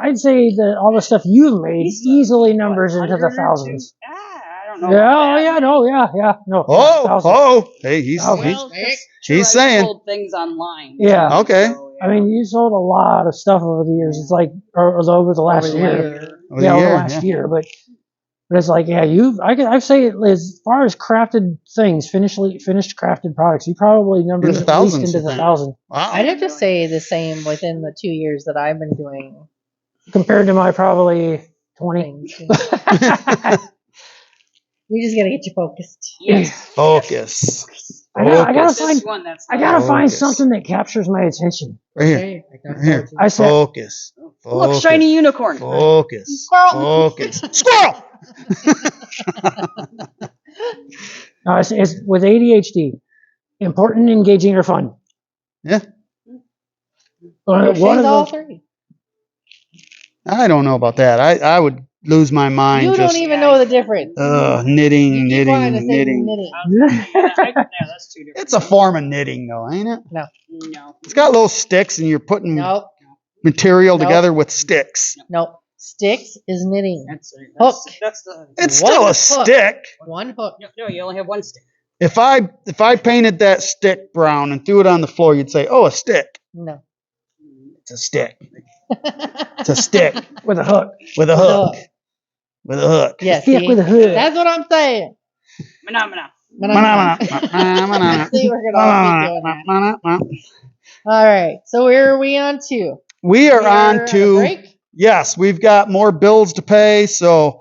I'd say that all the stuff you've made easily numbers into the thousands. I don't know. Yeah, no. Oh, hey, he's saying. Sold things online. Yeah. Okay. So, yeah. I mean, you sold a lot of stuff over the years. It's like over the last year. Over the Over the year, last year, but it's like, yeah, I'd say as far as crafted things, finished crafted products, you probably numbered In the at least thousands, into the you think? thousand. Wow. I'd have to say the same within the 2 years that I've been doing Compared to my probably 20. things. We just gotta get you focused. Yes. Focus. I gotta This find one, that's I gotta find Focus. something that captures my attention. Right here. Right here. I said, Focus. Look, Focus. shiny unicorn. Focus. Squirrel. Focus. Squirrel! no, it's with ADHD, important, engaging, or fun. Yeah. One She's of all the, three. I don't know about that. I would lose my mind. You just don't even know the difference. knitting, You keep wanting to say knitting. Yeah, that's two different. It's a form of knitting, though, ain't it? No. No. It's got little sticks, and you're putting Nope. material Nope. together with sticks. Nope. Sticks is knitting. That's Hook. That's the. It's One still a hook. stick. One hook. No, you only have one stick. If I painted that stick brown and threw it on the floor, you'd say, "Oh, a stick." No. It's a stick. It's a stick with a hook. with a hook. With a hook. Yes. Stick with a hook. That's what I'm saying. Phenomena. See, we're gonna all be doing that. All right. So where are we on to? We are We're on a to break? yes. We've got more bills to pay, so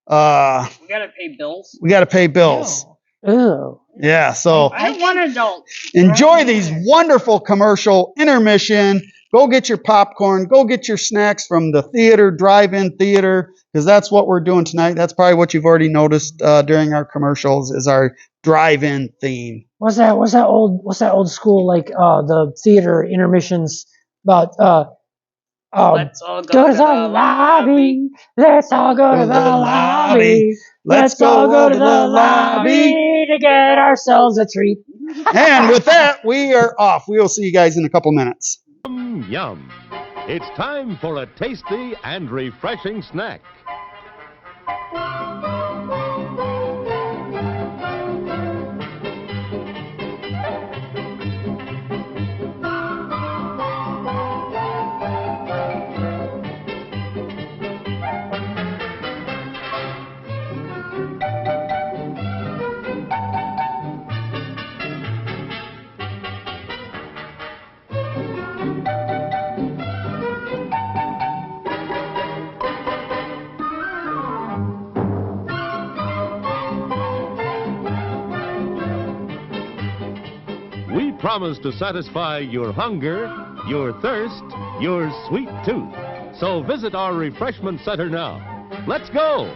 We gotta pay bills. we got to pay bills. Ew. Yeah. So I want adult. enjoy these wonderful commercial intermission. Go get your popcorn. Go get your snacks from the theater, drive-in theater, because that's what we're doing tonight. That's probably what you've already noticed during our commercials is our drive-in theme. What's that old school like the theater intermissions about Let's all go to the lobby. Let's all go to the lobby. Let's all go to the lobby to get ourselves a treat. And with that, we are off. We will see you guys in a couple minutes. Yum. It's time for a tasty and refreshing snack. We promise to satisfy your hunger, your thirst, your sweet tooth. So visit our refreshment center now. Let's go!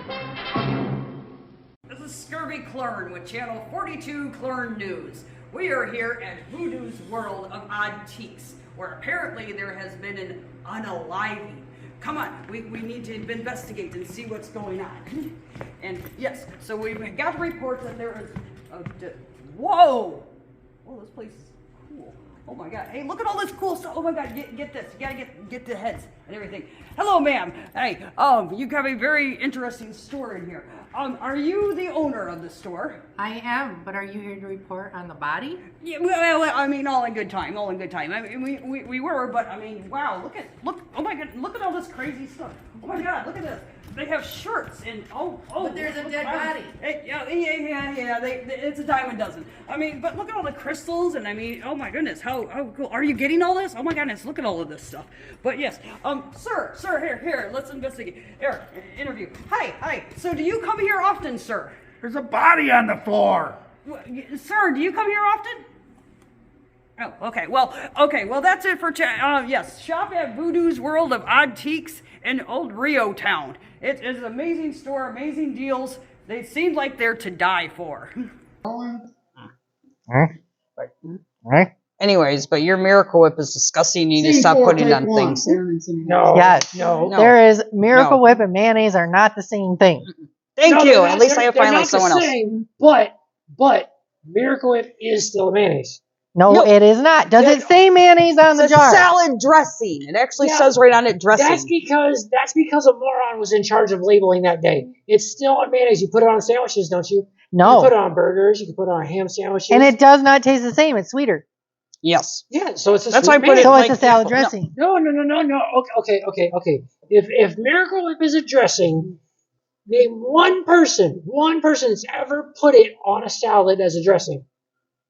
This is Scurvy Clern with Channel 42 Clern News. We are here at Voodoo's World of Oddities, where apparently there has been an unaliving. Come on, we need to investigate and see what's going on. And yes, so we've got reports that there is whoa! Oh, this place is cool. Oh my god. Hey, look at all this cool stuff. Oh my god, get this. You gotta get the heads. and everything. Hello, ma'am. Hey, you have a very interesting store in here. Are you the owner of the store? I am, but are you here to report on the body? Yeah, well, I mean, all in good time, all in good time. I mean, we were, but I mean, wow, look, oh my God, look at all this crazy stuff. Oh my God, look at this. They have shirts and But there's a dead body. Yeah. It's a dime a dozen. I mean, but look at all the crystals, and I mean, oh my goodness, how cool. Are you getting all this? Oh my goodness, look at all of this stuff. But yes, sir, here, let's investigate. Here, interview. Hi. So do you come here often, sir? There's a body on the floor. Sir, do you come here often? Oh, okay. Well, that's it for yes. Shop at Voodoo's World of Oddtiques in Old Rio Town. It is an amazing store, amazing deals. They seem like they're to die for. Anyways, but your Miracle Whip is disgusting. You need to stop putting it on things. No. Yes. No. There is Miracle Whip and mayonnaise are not the same thing. Thank you. At least I have finally someone else. But Miracle Whip is still mayonnaise. No, it is not. Does it say mayonnaise on the jar? Salad dressing. It actually says right on it dressing. That's because a moron was in charge of labeling that day. It's still on mayonnaise. You put it on sandwiches, don't you? No. You put it on burgers. You can put it on ham sandwiches. And it does not taste the same. It's sweeter. Yes. Yeah. So it's that's why I put it. So like, it's a salad dressing. No. Okay. If Miracle Whip is a dressing, name one person that's ever put it on a salad as a dressing.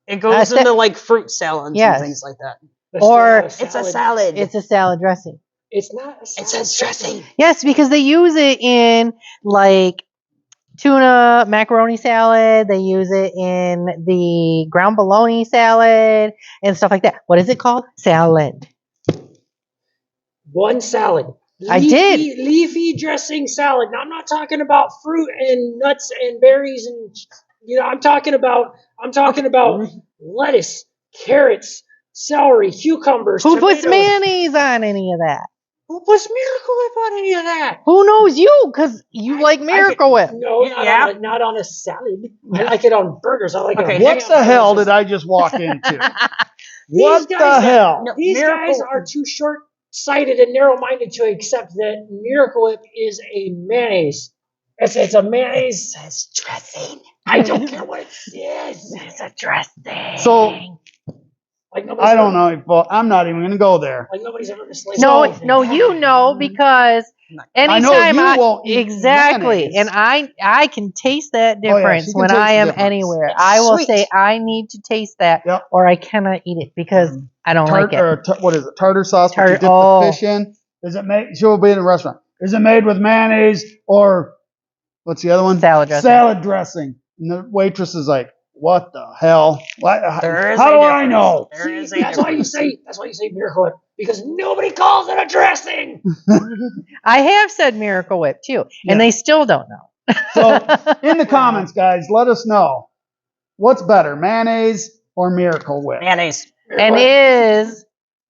It goes into like fruit salads and things like that. Or it's a salad. It's a salad dressing. It's not a salad. It says dressing. Yes, because they use it in like tuna macaroni salad. They use it in the ground bologna salad and stuff like that. What is it called? Salad. One salad. I did. Leafy dressing salad. Now, I'm not talking about fruit and nuts and berries and I'm talking about lettuce, carrots, celery, cucumbers. Who tomatoes. puts mayonnaise on any of that? Who puts Miracle Whip on any of that? Who knows you? Because you like Miracle Whip. No, not on a salad. I like it on burgers. I like it on What the hell did I just walk into? What the hell? These guys are too short-sighted and narrow-minded to accept that Miracle Whip is a mayonnaise. It's a mayonnaise. It's dressing. I don't care what it is. It's a dressing. So, I don't know. Well, I'm not even going to go there. Like nobody's ever mislaid. No, you know, because anytime exactly, mayonnaise. and I can taste that difference when I am anywhere. I will say I need to taste that, or I cannot eat it because I don't like it. What is it? Tartar sauce? What you dip the fish in? Is it made? She'll be in a restaurant. Is it made with mayonnaise or what's the other one? Salad dressing. Salad dressing. And the waitress is like, "What the hell? How do I know?" That's why you say Miracle Whip, because nobody calls it a dressing. I have said Miracle Whip too, and they still don't know. So in the comments, guys, let us know what's better, mayonnaise or Miracle Whip. Mayonnaise. And is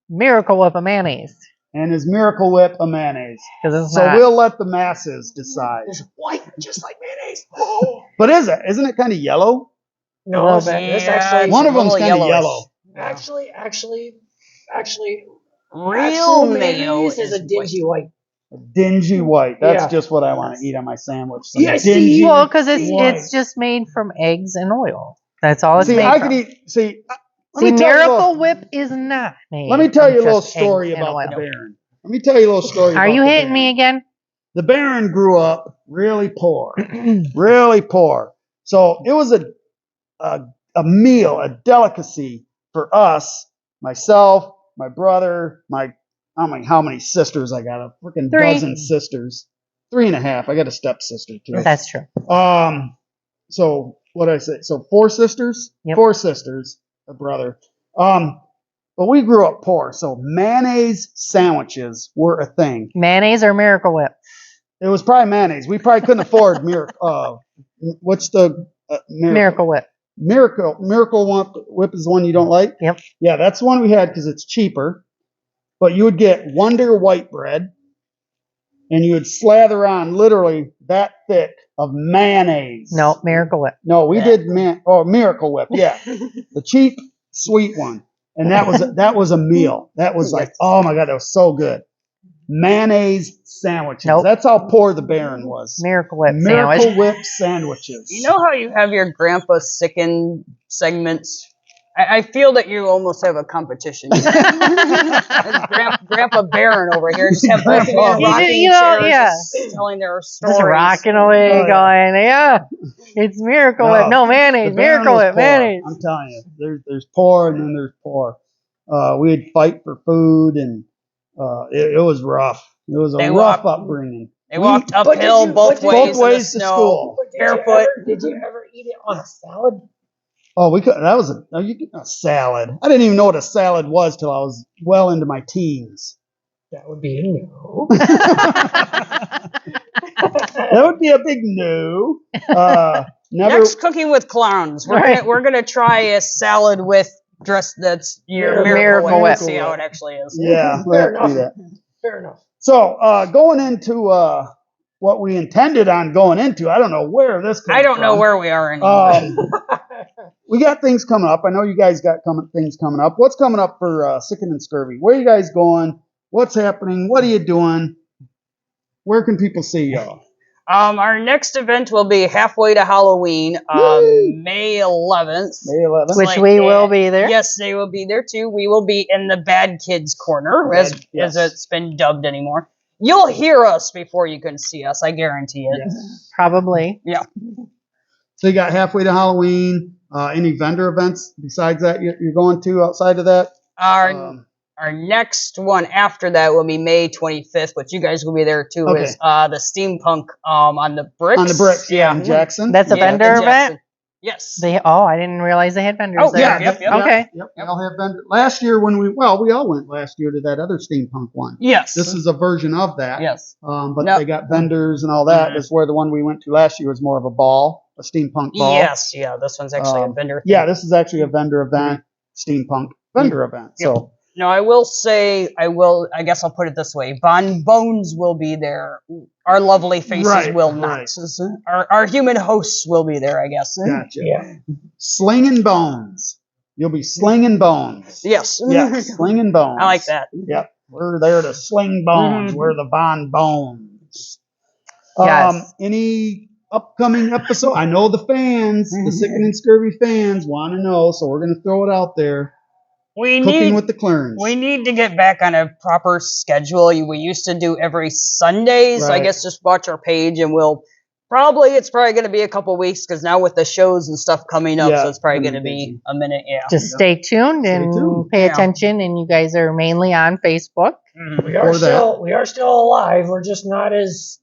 Miracle Whip a mayonnaise? And is Miracle Whip a mayonnaise? Because so we'll let the masses decide. It's white, just like mayonnaise. But isn't it kind of yellow? No, this actually one of them's kind of yellow. Actually, real mayonnaise is a dingy white. A dingy white. That's just what I want to eat on my sandwich. Yes, well, because it's just made from eggs and oil. That's all it's made from. Miracle Whip is not made. Let me tell you a little story about the Baron. Let me tell you a little story. Are you hitting me again? The Baron grew up really poor, really poor. So it was a meal, a delicacy for us, myself, my brother, I don't know how many sisters I got. A freaking dozen sisters. 3.5. I got a stepsister too. That's true. So what did I say? So 4 sisters? Yep. 4 sisters, a brother. But we grew up poor, so mayonnaise sandwiches were a thing. Mayonnaise or Miracle Whip? It was probably mayonnaise. We probably couldn't afford what's the Miracle Whip? Miracle Whip is the one you don't like? Yep. Yeah, that's the one we had because it's cheaper. But you would get Wonder white bread, and you would slather on literally that thick of mayonnaise. No, Miracle Whip. No, we did Miracle Whip. Yeah, the cheap sweet one, and that was a meal. That was like, oh my God, that was so good. mayonnaise sandwiches. Nope. That's how poor the Baron was. Miracle Whip Miracle sandwich. Whip sandwiches. You know how you have your Grandpa Sickin segments? I feel that you almost have a competition. Grandpa Baron over here just have both of you in rocking chairs, just telling their stories. Just rocking away, going, yeah, it's Miracle Whip. No, mayonnaise, Miracle Whip, mayonnaise. I'm telling you, there's poor and then there's poor. We'd fight for food, and it was rough. It was a rough upbringing. They walked uphill both ways to school. Barefoot. Did you ever eat it on a salad? Oh, we could. That was a salad. I didn't even know what a salad was till I was well into my teens. That would be a no. That would be a big no. Never. Next, Cooking with Clowns. We're gonna try a salad with that's your Miracle Whip. See how it actually is. Yeah, Fair enough. do that. Fair enough. So going into what we intended on going into, I don't know where this came I don't know from. where we are anymore. We got things coming up. I know you guys got things coming up. What's coming up for Sickin and Scurvy? Where are you guys going? What's happening? What are you doing? Where can people see y'all? Our next event will be halfway to Halloween, May 11th. May 11th. Which we will be there. Yes, they will be there too. We will be in the Bad Kids Corner, as it's been dubbed anymore. You'll hear us before you can see us, I guarantee it. Yes. Probably. Yeah. So you got halfway to Halloween. Any vendor events besides that you're going to outside of that? Our next one after that will be May 25th, which you guys will be there too, is the Steampunk on the Bricks. On the Bricks, in Jackson. That's a vendor event? Yes. I didn't realize they had vendors there. Yep. Okay. Yep, they all have vendors. Last year when we all went last year to that other Steampunk one. Yes. This is a version of that. Yes. But they got vendors and all that. This is where the one we went to last year was more of a ball, a steampunk ball. Yes, yeah, this one's actually a vendor thing. Yeah, this is actually a vendor event, steampunk vendor event. So now I will say, I guess I'll put it this way. Bon Bones will be there. Our lovely faces will not. Our human hosts will be there, I guess. Gotcha. Yeah. Slinging bones. You'll be slinging bones. Yes. Yeah, slinging bones. I like that. Yep. We're there to sling bones. We're the Bon Bones. Yes. Any upcoming episode? I know the fans, the Sickin and Scurvy fans want to know, so we're going to throw it out there. Cooking with the Clerns. We need to get back on a proper schedule. We used to do every Sunday, so I guess just watch our page and it's probably going to be a couple weeks because now with the shows and stuff coming up, so it's probably going to be a minute. Yeah. Just stay tuned and pay attention. And you guys are mainly on Facebook. We are still alive. We're just not as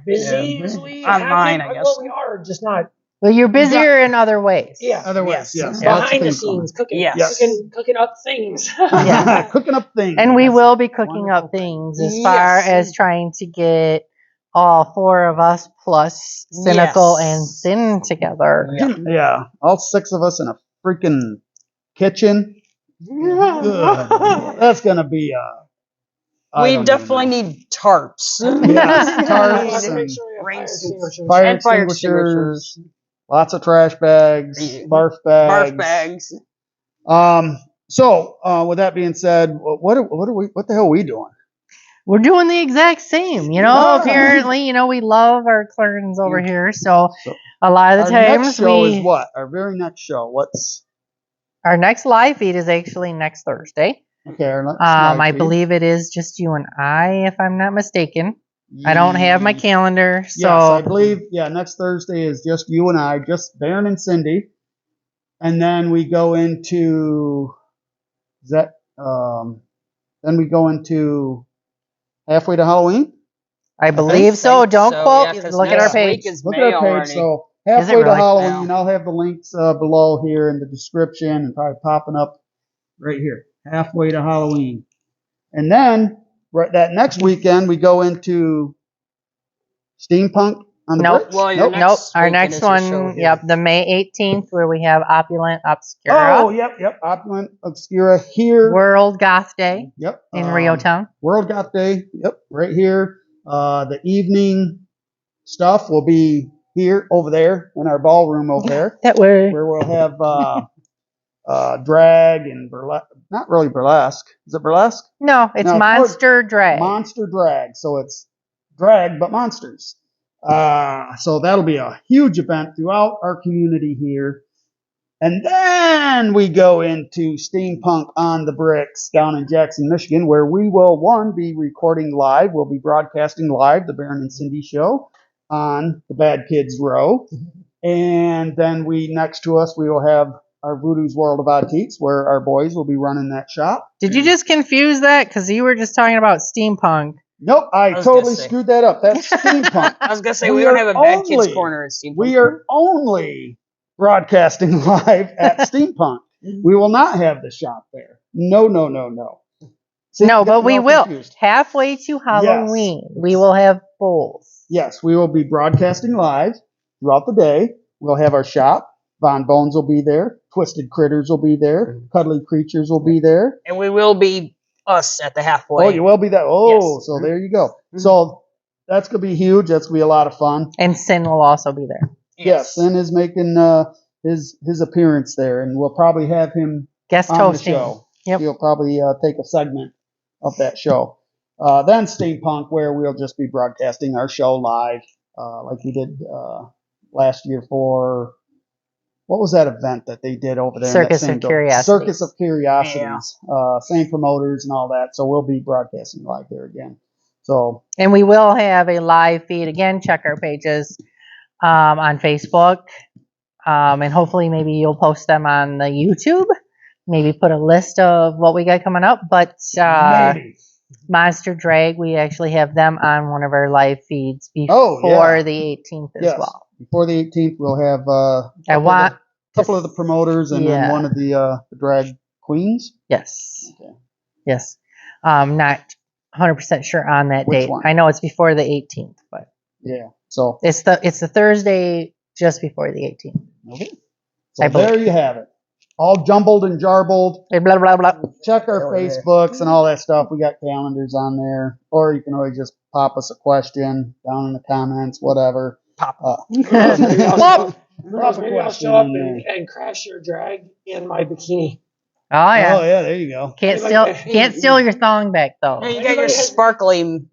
busy as we online, I guess. Well, we are just not. Well, you're busier in other ways. Yeah. Other ways, yes. Behind the scenes, cooking up things. Cooking up things. And we will be cooking up things as far as trying to get all four of us plus Cynical and Sin together. Yeah. All six of us in a freaking kitchen. That's going to be we definitely need tarps. Tarps and fire extinguishers. Lots of trash bags, barf bags. So, with that being said, what the hell are we doing? We're doing the exact same, apparently, we love our Clerns over here. So a lot of the times our next show is what? Our very next show. Our next live feed is actually next Thursday. Okay. Our next I believe it is just you and I, if I'm not mistaken. I don't have my calendar, so yes, I believe next Thursday is just you and I, just Baron and Sindee, and then we go into then we go into halfway to Halloween. I believe so. Don't quote. Look at our page. Look at our page. So halfway to Halloween, I'll have the links below here in the description and probably popping up right here. Halfway to Halloween, and then. Right, that next weekend we go into Steampunk on the Bricks? Nope. Our next one, the May 18th, where we have Opulent, Obscura. Oh, yep. Opulent, Obscura here. World Goth Day. Yep. In Rio Town. World Goth Day. Yep. Right here. The evening stuff will be here, over there, in our ballroom over there. That way. Where we'll have drag and burlesque. Not really burlesque. Is it burlesque? No, it's monster drag. Monster drag. So it's drag, but monsters. So that'll be a huge event throughout our community here. And then we go into Steampunk on the Bricks down in Jackson, Michigan, where we will, be recording live. We'll be broadcasting live the Baron and Sindee show on the Bad Kids Row. And then next to us, we will have our Voodoo's World of Antiques, where our boys will be running that shop. Did you just confuse that? Because you were just talking about Steampunk. Nope, I totally screwed that up. That's Steampunk. I was going to say, we don't have a Bad Kids Corner at Steampunk. We are only broadcasting live at Steampunk. We will not have the shop there. No. See, no, but we will. Confused. Halfway to Halloween, we will have bowls. Yes, we will be broadcasting live throughout the day. We'll have our shop. Von Bones will be there. Twisted Critters will be there. Cuddly Creatures will be there. And we will be us at the halfway. Oh, you will be there. Oh, yes. So there you go. So that's going to be huge. That's going to be a lot of fun. And Sin will also be there. Yes, Sin is making his appearance there, and we'll probably have him guest on hosting. The show. Yep. He'll probably take a segment of that show. Then Steampunk, where we'll just be broadcasting our show live, like we did last year for, what was that event that they did over there? Circus of Curiosities. Circus of Curiosities. Yeah. Same promoters and all that. So we'll be broadcasting live there again. So. And we will have a live feed again. Check our pages on Facebook. And hopefully maybe you'll post them on the YouTube. Maybe put a list of what we got coming up. But Monster Drag, we actually have them on one of our live feeds before the 18th as well. Before the 18th, we'll have a couple of the promoters and then one of the drag queens. Yes. Okay. Yes. Not 100% sure on that date. One? I know it's before the 18th, but yeah. So it's the Thursday just before the 18th. Okay. So there you have it. All jumbled and jarbled. Blah, blah, blah. Check our Facebooks and all that stuff. We got calendars on there. Or you can always just pop us a question down in the comments, whatever. Pop a question and crash your drag in my bikini. Oh yeah. Oh yeah, there you go. Can't steal your thong back though. Yeah, you got your sparkly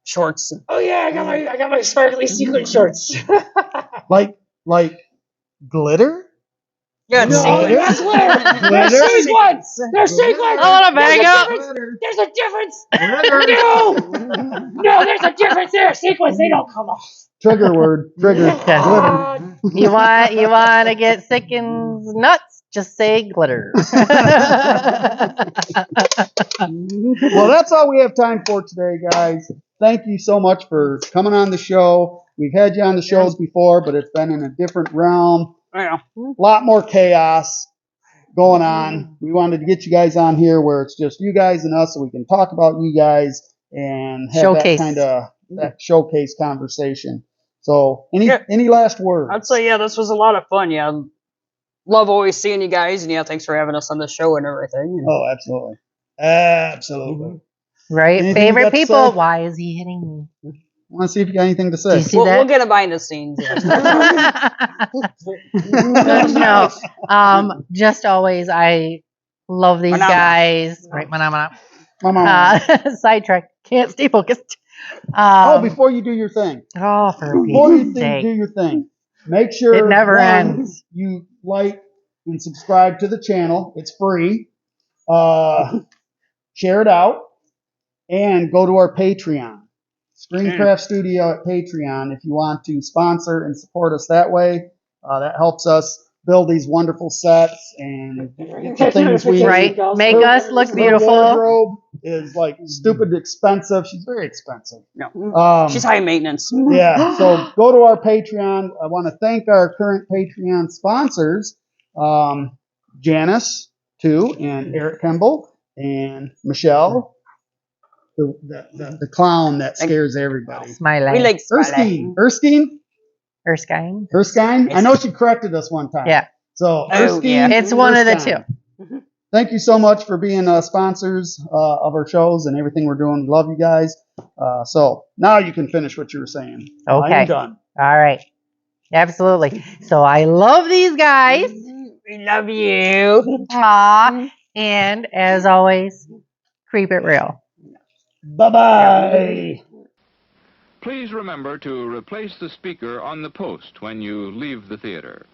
shorts. Oh yeah, I got my sparkly sequin shorts. like glitter? Yeah, no, that's glitter. They're sequins. They're sequins. I want to bag up. There's a difference. No, there's a difference there. Sequins, they don't come off. Trigger word. Trigger. You want to get Sickin's nuts? Just say glitter. Well, that's all we have time for today, guys. Thank you so much for coming on the show. We've had you on the shows before, but it's been in a different realm. Yeah. A lot more chaos going on. We wanted to get you guys on here where it's just you guys and us so we can talk about you guys and have that showcase conversation. So any last words? I'd say, this was a lot of fun. Yeah. Love always seeing you guys, and thanks for having us on the show and everything. Oh, absolutely. Absolutely. Right? Anything favorite people. Why is he hitting me? I want to see if you got anything to say. We'll get a behind the scenes. No. Just always, I love these guys. Right, sidetrack. Can't stay focused. Before you do your thing. Before you do your thing, make sure it never ends. You like and subscribe to the channel. It's free. Share it out and go to our Patreon. ScreamCraft Studio at Patreon if you want to sponsor and support us that way. That helps us build these wonderful sets and get the things we make us look beautiful. Her wardrobe is like stupid expensive. She's very expensive. No, she's high maintenance. Yeah, so go to our Patreon. I want to thank our current Patreon sponsors, Janice, too, and Eric Kemble, and Michelle. The clown that scares everybody. Smiley. We like Erskine. I know she corrected us one time. Yeah. So Erskine. It's one of the two. Thank you so much for being sponsors of our shows and everything we're doing. We love you guys. So now you can finish what you were saying. Okay. I'm done. All right. Absolutely. So I love these guys. We love you. Aw. And as always, creep it real. Bye-bye. Please remember to replace the speaker on the post when you leave the theater.